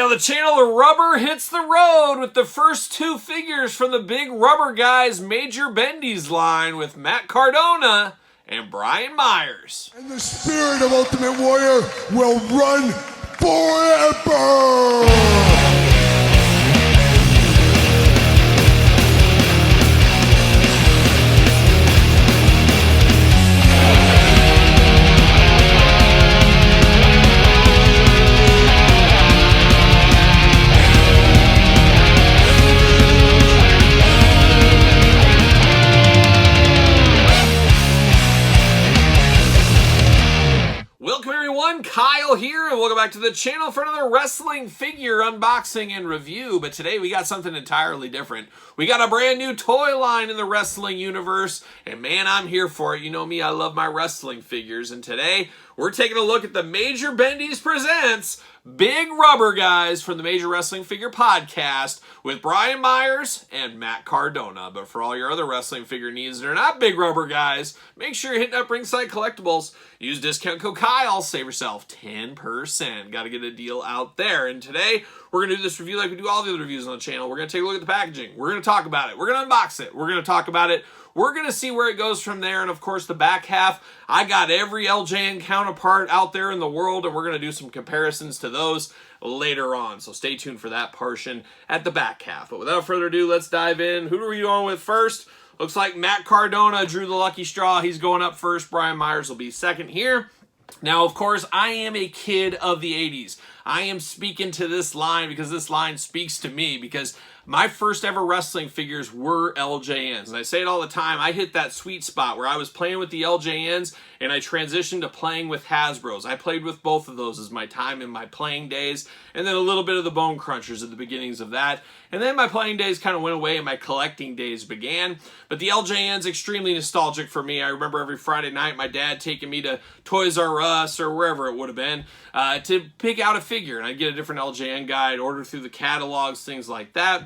on the channel, the rubber hits the road with the first two figures from the Big Rubber Guys Major Bendy's line with Matt Cardona and Brian Myers. And the spirit of Ultimate Warrior will run forever! Welcome everyone, Kyle here, and welcome back to the channel for another wrestling figure unboxing and review. But today we got something entirely different. We got a brand new toy line in the wrestling universe, and man, I'm here for it. You know me, I love my wrestling figures, and today we're taking a look at the Major Bendy's Presents Big Rubber Guys from the Major Wrestling Figure Podcast with Brian Myers and Matt Cardona. But for all your other wrestling figure needs that are not Big Rubber Guys, make sure you're hitting up Ringside Collectibles. Use discount code Kyle, save yourself 10%. Got to get a deal out there. And today, we're going to do this review like we do all the other reviews on the channel. We're going to take a look at the packaging. We're going to talk about it. We're going to unbox it. We're going to talk about it. We're going to see where it goes from there. And of course, the back half, I got every LJN counterpart out there in the world, and we're going to do some comparisons to those later on. So stay tuned for that portion at the back half. But without further ado, let's dive in. Who are we going with first? Looks like Matt Cardona drew the lucky straw. He's going up first. Brian Myers will be second here. Now, of course, I am a kid of the 80s. I am speaking to this line because this line speaks to me, because my first ever wrestling figures were LJNs. And I say it all the time, I hit that sweet spot where I was playing with the LJNs and I transitioned to playing with Hasbros. I played with both of those as my time in my playing days, and then a little bit of the Bone Crunchers at the beginnings of that. And then my playing days kind of went away and my collecting days began. But the LJN's extremely nostalgic for me. I remember every Friday night my dad taking me to Toys R Us or wherever it would have been to pick out a figure. And I'd get a different LJN guide, order through the catalogs, things like that.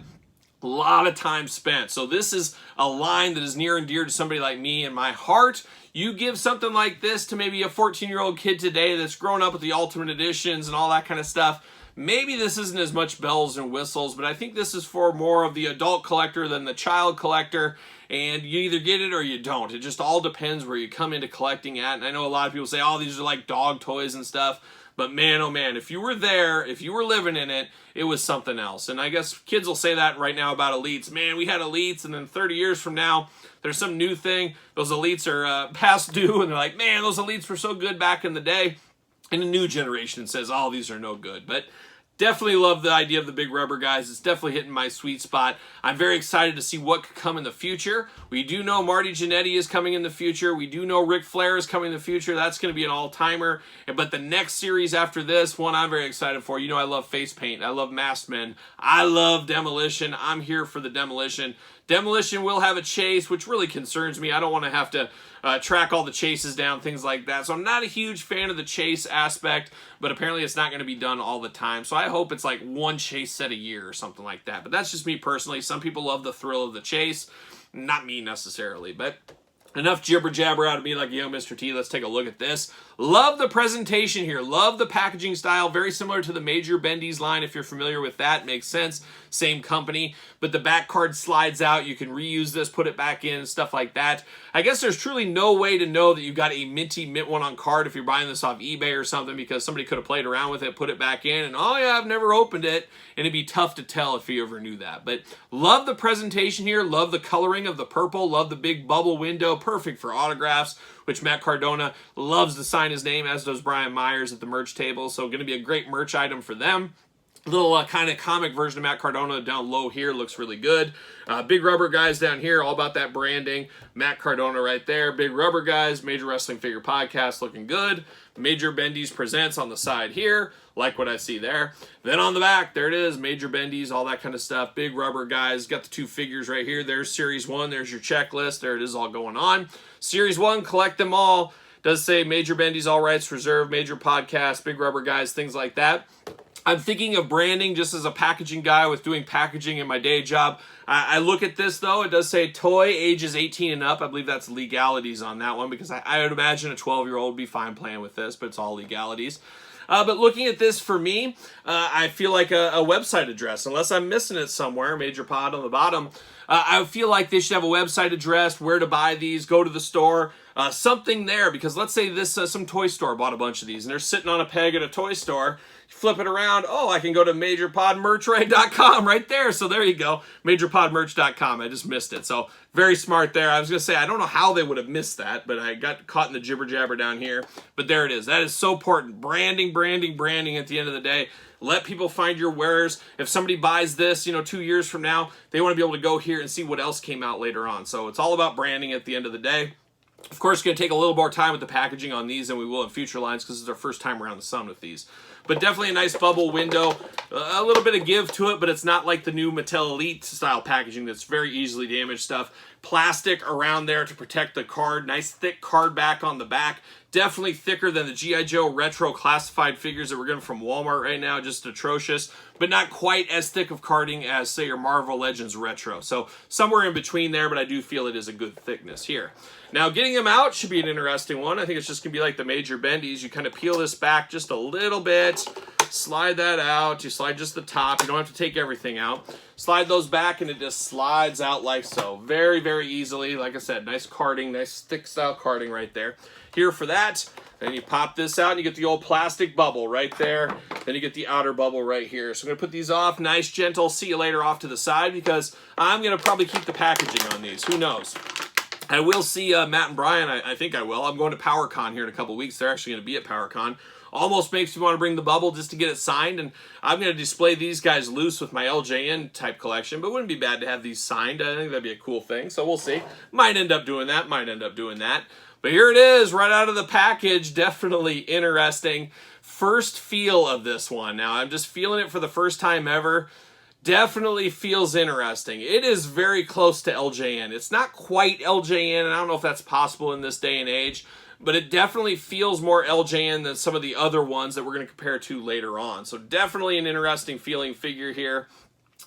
A lot of time spent. So this is a line that is near and dear to somebody like me in my heart. You give something like this to maybe a 14-year-old kid today that's grown up with the Ultimate Editions and all that kind of stuff. Maybe this isn't as much bells and whistles, but I think this is for more of the adult collector than the child collector. And you either get it or you don't. It just all depends where you come into collecting at. And I know a lot of people say, oh, these are like dog toys and stuff. But man, oh man, if you were there, if you were living in it, it was something else. And I guess kids will say that right now about Elites. Man, we had Elites, and then 30 years from now, there's some new thing. Those Elites are past due, and they're like, man, those Elites were so good back in the day. And a new generation says, oh, these are no good. But definitely love the idea of the Big Rubber Guys. It's definitely hitting my sweet spot. I'm very excited to see what could come in the future. We do know Marty Jannetty is coming in the future. We do know Ric Flair is coming in the future. That's going to be an all-timer. But the next series after this, one I'm very excited for. You know I love face paint. I love masked men. I love Demolition. I'm here for the Demolition. Demolition will have a chase, which really concerns me. I don't want to have to track all the chases down, things like that. So I'm not a huge fan of the chase aspect, but apparently it's not going to be done all the time. So I hope it's like one chase set a year or something like that. But that's just me personally. Some people love the thrill of the chase. Not me necessarily, but enough jibber jabber out of me like a young Mr. T. Let's take a look at this. Love the presentation here. Love the packaging style. Very similar to the Major Bendy's line. If you're familiar with that, makes sense. Same company. But the back card slides out. You can reuse this, put it back in, stuff like that. I guess there's truly no way to know that you've got a minty mint one on card if you're buying this off eBay or something, because somebody could have played around with it, put it back in, and oh yeah, I've never opened it. And it'd be tough to tell if you ever knew that. But love the presentation here. Love the coloring of the purple. Love the big bubble window. Perfect for autographs, which Matt Cardona loves to sign his name, as does Brian Myers at the merch table. So going to be a great merch item for them. Little kind of comic version of Matt Cardona down low here looks really good. Big Rubber Guys down here, all about that branding. Matt Cardona right there. Big Rubber Guys, Major Wrestling Figure Podcast, looking good. Major Bendy's Presents on the side here. Like what I see there. Then on the back, there it is. Major Bendy's, all that kind of stuff. Big Rubber Guys. Got the two figures right here. There's Series 1. There's your checklist. There it is all going on. Series 1, collect them all. Does say Major Bendy's, all rights reserved. Major Podcast, Big Rubber Guys, things like that. I'm thinking of branding just as a packaging guy with doing packaging in my day job. I look at this, though. It does say toy ages 18 and up. I believe that's legalities on that one, because I would imagine a 12-year-old would be fine playing with this, but it's all legalities. But looking at this for me, I feel like a website address, unless I'm missing it somewhere, Major Pod on the bottom. I feel like they should have a website address, where to buy these, go to the store, something there, because let's say this some toy store bought a bunch of these, and they're sitting on a peg at a toy store. Flip it around, oh, I can go to majorpodmerchright.com right there. So there you go, majorpodmerch.com. I just missed it. So very smart there. I was going to say, I don't know how they would have missed that, but I got caught in the jibber jabber down here. But there it is. That is so important. Branding, branding, branding at the end of the day. Let people find your wares. If somebody buys this, 2 years from now, they want to be able to go here and see what else came out later on. So it's all about branding at the end of the day. Of course, it's going to take a little more time with the packaging on these than we will in future lines, because this is our first time around the sun with these. But definitely a nice bubble window, a little bit of give to it, but it's not like the new Mattel Elite style packaging that's very easily damaged stuff. Plastic around there to protect the card, nice thick card back on the back. Definitely thicker than the G.I. Joe retro classified figures that we're getting from Walmart right now, just atrocious, but not quite as thick of carding as, say, your Marvel Legends retro. So somewhere in between there, but I do feel it is a good thickness here. Now, getting them out should be an interesting one. I think it's just going to be like the Major Bendies. You kind of peel this back just a little bit, slide that out. You slide just the top. You don't have to take everything out. Slide those back, and it just slides out like so. Very, very easily. Like I said, nice carding, nice thick style carding right there. Here for that. Then you pop this out, and you get the old plastic bubble right there. Then you get the outer bubble right here. So I'm going to put these off. Nice, gentle, see you later off to the side, because I'm going to probably keep the packaging on these. Who knows? I will see Matt and Brian. I think I will. I'm going to PowerCon here in a couple weeks. They're actually going to be at PowerCon. Almost makes me want to bring the bubble just to get it signed, and I'm going to display these guys loose with my LJN type collection, but it wouldn't be bad to have these signed. I think that'd be a cool thing, so we'll see. Might end up doing that, might end up doing that. But here it is, right out of the package. Definitely interesting. First feel of this one. Now, I'm just feeling it for the first time ever. Definitely feels interesting. It is very close to LJN. It's not quite LJN, and I don't know if that's possible in this day and age, but it definitely feels more LJN than some of the other ones that we're going to compare to later on. So definitely an interesting feeling figure here.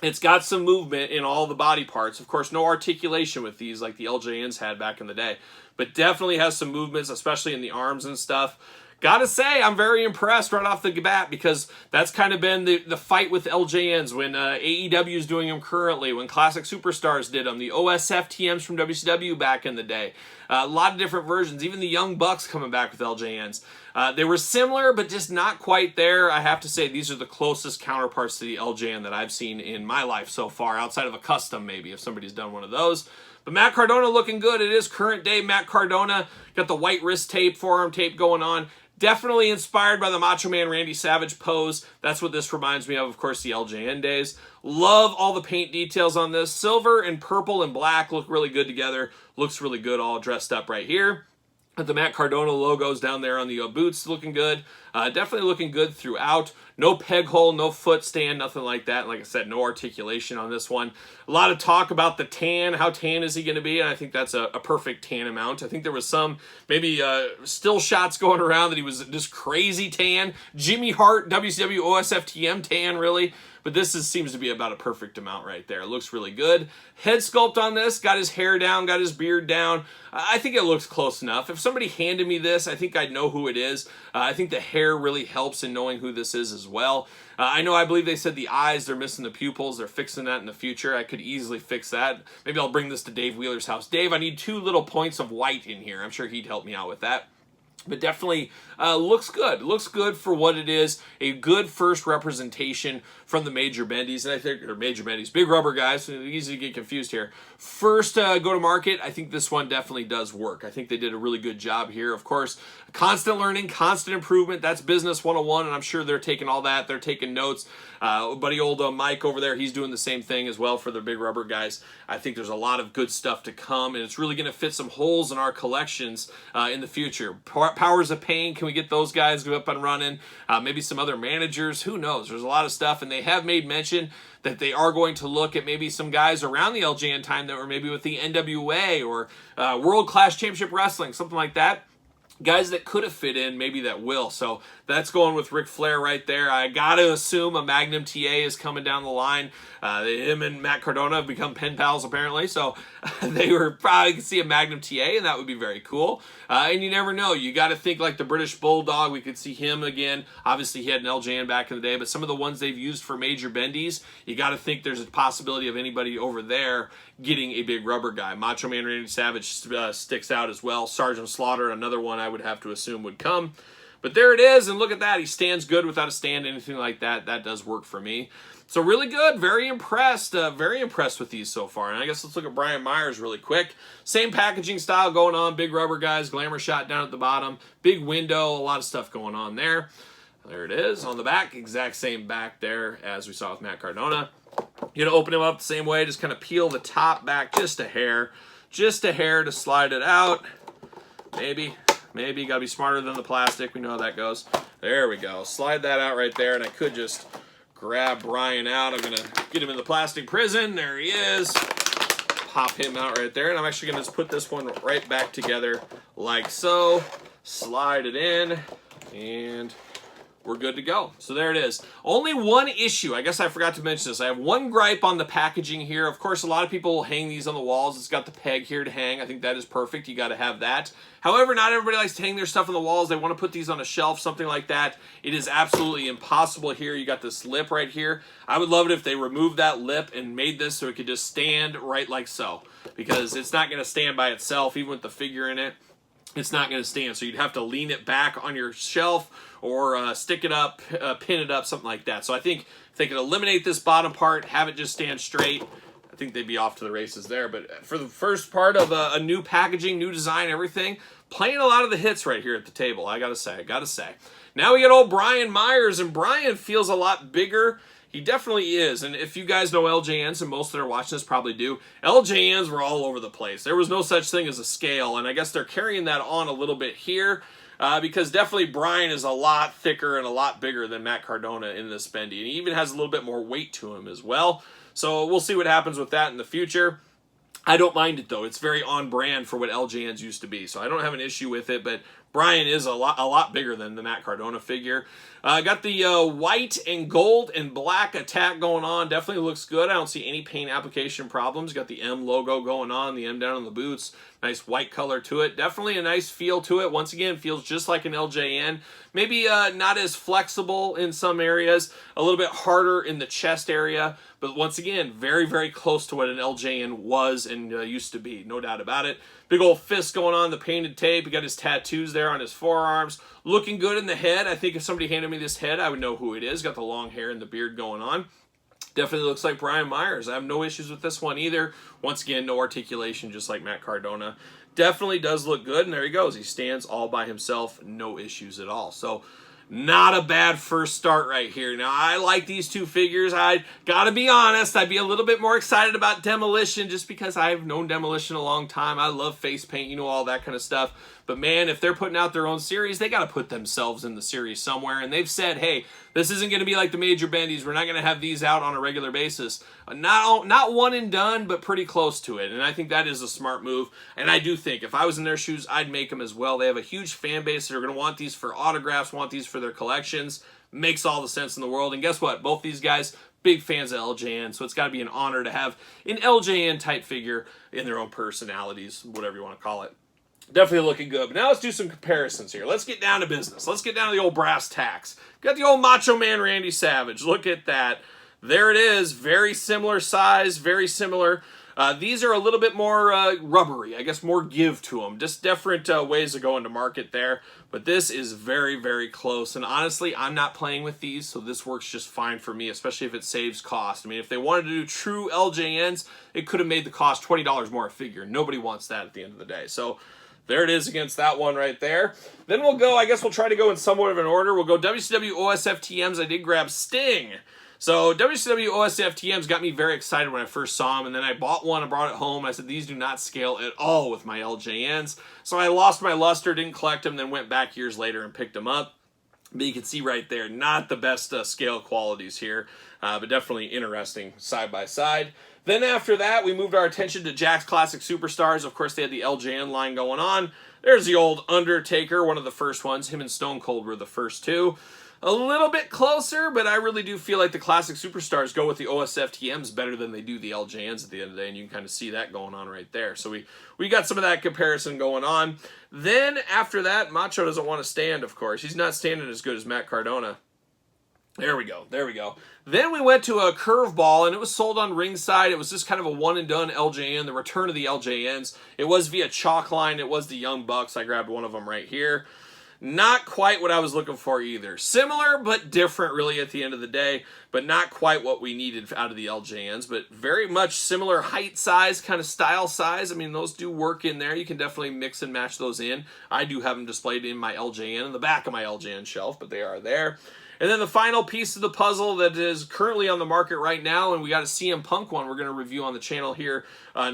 It's got some movement in all the body parts. Of course, no articulation with these like the LJNs had back in the day, but definitely has some movements, especially in the arms and stuff. Gotta say, I'm very impressed right off the bat, because that's kind of been the fight with LJNs when AEW is doing them currently, when Classic Superstars did them, the OSF TMs from WCW back in the day. A lot of different versions, even the Young Bucks coming back with LJNs. They were similar, but just not quite there. I have to say, these are the closest counterparts to the LJN that I've seen in my life so far, outside of a custom maybe, if somebody's done one of those. But Matt Cardona looking good. It is current day Matt Cardona. Got the white wrist tape, forearm tape going on. Definitely inspired by the Macho Man Randy Savage pose. That's what this reminds me of course, the LJN days. Love all the paint details on this. Silver and purple and black look really good together. Looks really good all dressed up right here. The Matt Cardona logos down there on the boots looking good. Definitely looking good throughout. No peg hole, no foot stand, nothing like that. Like I said, no articulation on this one. A lot of talk about the tan. How tan is he going to be? And I think that's a perfect tan amount. I think there was some maybe still shots going around that he was just crazy tan. Jimmy Hart, WCW OSF TM tan, really. But this seems to be about a perfect amount right there. It looks really good. Head sculpt on this. Got his hair down, got his beard down. I think it looks close enough. If somebody handed me this, I think I'd know who it is. I think the hair really helps in knowing who this is as well. I believe they said the eyes, they're missing the pupils. They're fixing that in the future. I could easily fix that. Maybe I'll bring this to Dave Wheeler's house. Dave, I need 2 little points of white in here. I'm sure he'd help me out with that. But definitely looks good. Looks good for what it is. A good first representation from the Major Bendies. And I think, or Major Bendies, Big Rubber guys. Easy to get confused here. First go to market, I think this one definitely does work. I think they did a really good job here. Of course, constant learning, constant improvement. That's business 101, and I'm sure they're taking all that. They're taking notes. Buddy old Mike over there, he's doing the same thing as well for the Big Rubber guys. I think there's a lot of good stuff to come, and it's really going to fit some holes in our collections in the future. Powers of Pain, can we get those guys up and running? Maybe some other managers, who knows? There's a lot of stuff, and they have made mention that they are going to look at maybe some guys around the LJN time that were maybe with the NWA or World Class Championship Wrestling, something like that. Guys that could have fit in, maybe that will. So That's going with Ric Flair right there. I got to assume a Magnum TA is coming down the line. Him and Matt Cardona have become pen pals, apparently, so they were probably could see a Magnum TA, and that would be very cool. And you never know. You got to think like the British Bulldog. We could see him again. Obviously, he had an LJN back in the day, but some of the ones they've used for major bendies, you got to think there's a possibility of anybody over there getting a big rubber guy. Macho Man Randy Savage sticks out as well. Sergeant Slaughter, another one I would have to assume would come. But there it is, and look at that. He stands good without a stand, anything like that. That does work for me. So really good, very impressed with these so far. And I guess let's look at Brian Myers really quick. Same packaging style going on, big rubber guys, glamour shot down at the bottom, big window, a lot of stuff going on there. There it is on the back, exact same back there as we saw with Matt Cardona. You're gonna open him up the same way, just kind of peel the top back just a hair to slide it out. Maybe you gotta be smarter than the plastic. We know how that goes. There we go. Slide that out right there, and I could just grab Brian out. I'm gonna get him in the plastic prison. There he is. Pop him out right there, and I'm actually gonna just put this one right back together like so. Slide it in, and we're good to go. So there it is. Only one issue. I guess I forgot to mention this. I have one gripe on the packaging here. Of course, a lot of people will hang these on the walls. It's got the peg here to hang. I think that is perfect. You got to have that. However, not everybody likes to hang their stuff on the walls. They want to put these on a shelf, something like that. It is absolutely impossible here. You got this lip right here. I would love it if they removed that lip and made this so it could just stand right like so, because it's not going to stand by itself, even with the figure in it. It's not going to stand, so you'd have to lean it back on your shelf or stick it up, pin it up, something like that. So I think if they could eliminate this bottom part, have it just stand straight, I think they'd be off to the races there. But for the first part of a new packaging, new design, everything, playing a lot of the hits right here at the table, I gotta say. Now we got old Brian Myers, and Brian feels a lot bigger. He definitely is, and if you guys know LJNs, and most that are watching this probably do, LJNs were all over the place. There was no such thing as a scale, and I guess they're carrying that on a little bit here, because definitely Brian is a lot thicker and a lot bigger than Matt Cardona in this bendy, and he even has a little bit more weight to him as well. So we'll see what happens with that in the future. I don't mind it, though. It's very on brand for what LJNs used to be, so I don't have an issue with it, but Brian is a lot bigger than the Matt Cardona figure. Got the white and gold and black attack going on. Definitely looks good. I don't see any paint application problems. Got the M logo going on, the M down on the boots. Nice white color to it. Definitely a nice feel to it. Once again, feels just like an LJN. Maybe not as flexible in some areas. A little bit harder in the chest area. But once again, very, very close to what an LJN was and used to be. No doubt about it. Big old fist going on, the painted tape. He got his tattoos there on his forearms. Looking good in the head. I think if somebody handed me this head, I would know who it is. Got the long hair and the beard going on. Definitely looks like Brian Myers. I have no issues with this one either. Once again, no articulation, just like Matt Cardona. Definitely does look good, and there he goes. He stands all by himself, no issues at all. So, not a bad first start right here. Now, I like these two figures. I gotta be honest, I'd be a little bit more excited about Demolition just because I've known Demolition a long time. I love face paint, you know, all that kind of stuff. But man, if they're putting out their own series, they gotta put themselves in the series somewhere. And they've said, hey, this isn't gonna be like the major bendies. We're not gonna have these out on a regular basis. Not one and done, but pretty close to it. And I think that is a smart move. And I do think if I was in their shoes, I'd make them as well. They have a huge fan base. They're gonna want these for autographs, want these for their collections. Makes all the sense in the world. And guess what? Both these guys, big fans of LJN, so it's got to be an honor to have an LJN type figure in their own personalities, whatever you want to call it. Definitely looking good. But now let's do some comparisons here. Let's get down to business. Let's get down to the old brass tacks. Got the old Macho Man Randy Savage. Look at that. There it is. Very similar size, very similar. These are a little bit more rubbery, I guess more give to them. Just different ways of going to market there. But this is very, very close. And honestly, I'm not playing with these, so this works just fine for me, especially if it saves cost. I mean, if they wanted to do true LJNs, it could have made the cost $20 more a figure. Nobody wants that at the end of the day. So there it is against that one right there. Then we'll go, I guess we'll try to go in somewhat of an order. We'll go WCW OSFTMs. I did grab Sting. So WCW OSFTMs got me very excited when I first saw them, and then I bought one and brought it home. I said, these do not scale at all with my LJNs. So I lost my luster, didn't collect them, then went back years later and picked them up. But you can see right there, not the best scale qualities here, but definitely interesting side by side. Then after that, we moved our attention to Jack's Classic Superstars. Of course, they had the LJN line going on. There's the old Undertaker, one of the first ones. Him and Stone Cold were the first two. A little bit closer, but I really do feel like the Classic Superstars go with the OSFTMs better than they do the LJNs at the end of the day, and you can kind of see that going on right there. So we got some of that comparison going on. Then after that, Macho doesn't want to stand, of course. He's not standing as good as Matt Cardona. There we go. There we go. Then we went to a curveball, and it was sold on Ringside. It was just kind of a one-and-done LJN, the return of the LJNs. It was via chalk line. It was the Young Bucks. I grabbed one of them right here. Not quite what I was looking for either. Similar, but different really at the end of the day, but not quite what we needed out of the LJNs, but very much similar height size, kind of style size. I mean, those do work in there. You can definitely mix and match those in. I do have them displayed in my LJN, in the back of my LJN shelf, but they are there. And then the final piece of the puzzle that is currently on the market right now, and we got a CM Punk one we're going to review on the channel here, a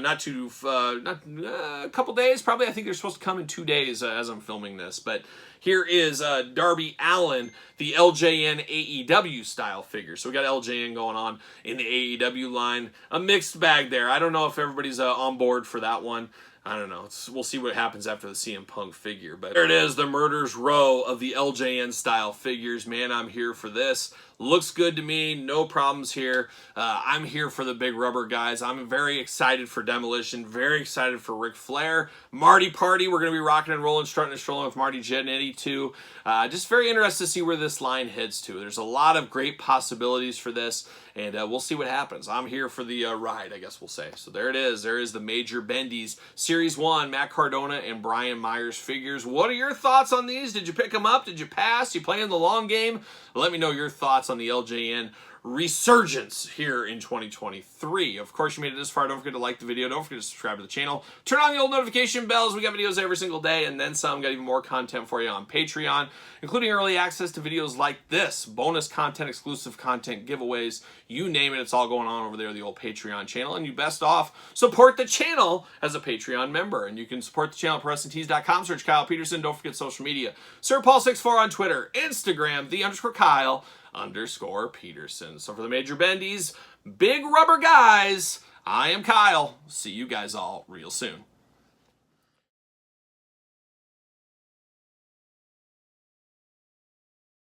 couple days, probably. I think they're supposed to come in 2 days as I'm filming this. But here is Darby Allin, the LJN AEW style figure. So we got LJN going on in the AEW line. A mixed bag there. I don't know if everybody's on board for that one. I don't know. We'll see what happens after the CM Punk figure. But there it is, the Murder's Row of the LJN style figures. Man, I'm here for this. Looks good to me. No problems here. I'm here for the big rubber guys. I'm very excited for Demolition. Very excited for Ric Flair. Marty Party. We're going to be rocking and rolling, strutting and strolling with Marty Jannetty too. Just very interested to see where this line heads to. There's a lot of great possibilities for this, and we'll see what happens. I'm here for the ride, I guess we'll say. So there it is. There is the Major Bendy's Series 1, Matt Cardona and Brian Myers figures. What are your thoughts on these? Did you pick them up? Did you pass? You playing the long game? Let me know your thoughts on the LJN resurgence here in 2023. Of course, you made it this far. Don't forget to like the video. Don't forget to subscribe to the channel. Turn on the old notification bells. We got videos every single day, and then some. Got even more content for you on Patreon, including early access to videos like this, bonus content, exclusive content, giveaways, you name it. It's all going on over there, the old Patreon channel. And you best off support the channel as a Patreon member. And you can support the channel at ProWrestlingTees.com. Search Kyle Peterson. Don't forget social media. SirPaul64 on Twitter, Instagram, _Kyle_Peterson. So for the Major Bendies, big rubber guys, I am Kyle. See you guys all real soon.